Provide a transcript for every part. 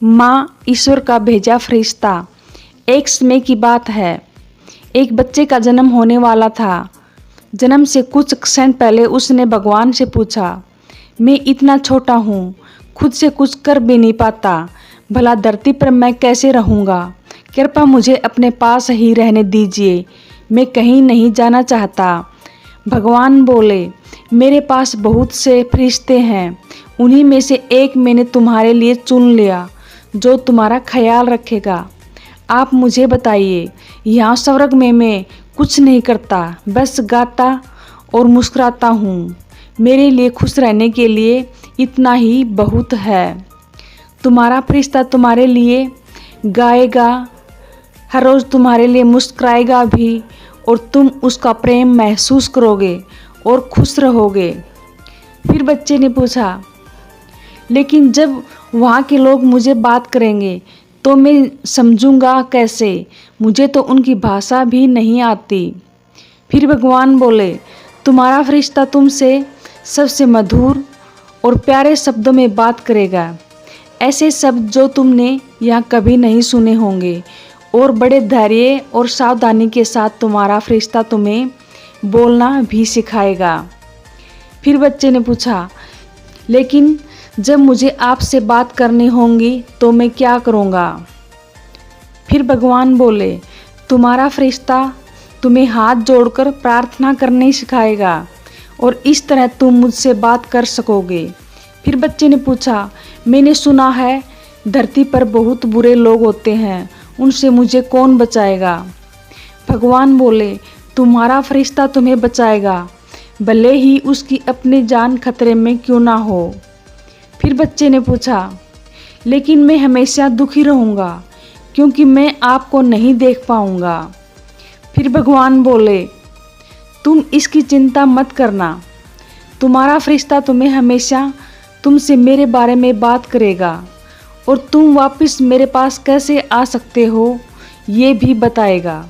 माँ ईश्वर का भेजा फरिश्ता। एक समय की बात है, एक बच्चे का जन्म होने वाला था। जन्म से कुछ क्षण पहले उसने भगवान से पूछा, मैं इतना छोटा हूँ, खुद से कुछ कर भी नहीं पाता, भला धरती पर मैं कैसे रहूँगा। कृपया मुझे अपने पास ही रहने दीजिए, मैं कहीं नहीं जाना चाहता। भगवान बोले, मेरे पास बहुत से फरिश्ते हैं, उन्हीं में से एक मैंने तुम्हारे लिए चुन लिया जो तुम्हारा ख्याल रखेगा। आप मुझे बताइए, यहाँ स्वर्ग में मैं कुछ नहीं करता, बस गाता और मुस्कुराता हूँ। मेरे लिए खुश रहने के लिए इतना ही बहुत है। तुम्हारा फरिश्ता तुम्हारे लिए गाएगा, हर रोज़ तुम्हारे लिए मुस्कुराएगा भी, और तुम उसका प्रेम महसूस करोगे और खुश रहोगे। फिर बच्चे ने पूछा, लेकिन जब वहाँ के लोग मुझे बात करेंगे तो मैं समझूंगा कैसे, मुझे तो उनकी भाषा भी नहीं आती। फिर भगवान बोले, तुम्हारा फरिश्ता तुमसे सबसे मधुर और प्यारे शब्दों में बात करेगा, ऐसे शब्द जो तुमने यहाँ कभी नहीं सुने होंगे, और बड़े धैर्य और सावधानी के साथ तुम्हारा फरिश्ता तुम्हें बोलना भी सिखाएगा। फिर बच्चे ने पूछा, लेकिन जब मुझे आपसे बात करनी होगी तो मैं क्या करूँगा। फिर भगवान बोले, तुम्हारा फरिश्ता तुम्हें हाथ जोड़कर प्रार्थना करनी सिखाएगा, और इस तरह तुम मुझसे बात कर सकोगे। फिर बच्चे ने पूछा, मैंने सुना है धरती पर बहुत बुरे लोग होते हैं, उनसे मुझे कौन बचाएगा। भगवान बोले, तुम्हारा फरिश्ता तुम्हें बचाएगा, भले ही उसकी अपनी जान खतरे में क्यों ना हो। फिर बच्चे ने पूछा, लेकिन मैं हमेशा दुखी रहूँगा क्योंकि मैं आपको नहीं देख पाऊँगा। फिर भगवान बोले, तुम इसकी चिंता मत करना, तुम्हारा फरिश्ता तुम्हें हमेशा तुमसे मेरे बारे में बात करेगा, और तुम वापस मेरे पास कैसे आ सकते हो ये भी बताएगा।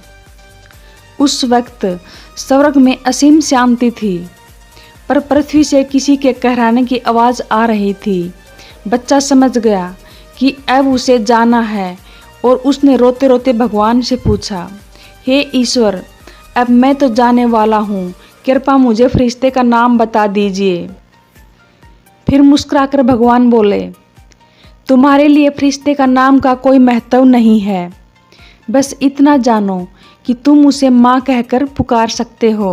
उस वक्त स्वर्ग में असीम शांति थी, पर पृथ्वी से किसी के कहराने की आवाज़ आ रही थी। बच्चा समझ गया कि अब उसे जाना है, और उसने रोते रोते भगवान से पूछा, हे ईश्वर, अब मैं तो जाने वाला हूँ, कृपया मुझे फरिश्ते का नाम बता दीजिए। फिर मुस्कुराकर भगवान बोले, तुम्हारे लिए फरिश्ते का नाम का कोई महत्व नहीं है, बस इतना जानो कि तुम उसे माँ कहकर पुकार सकते हो।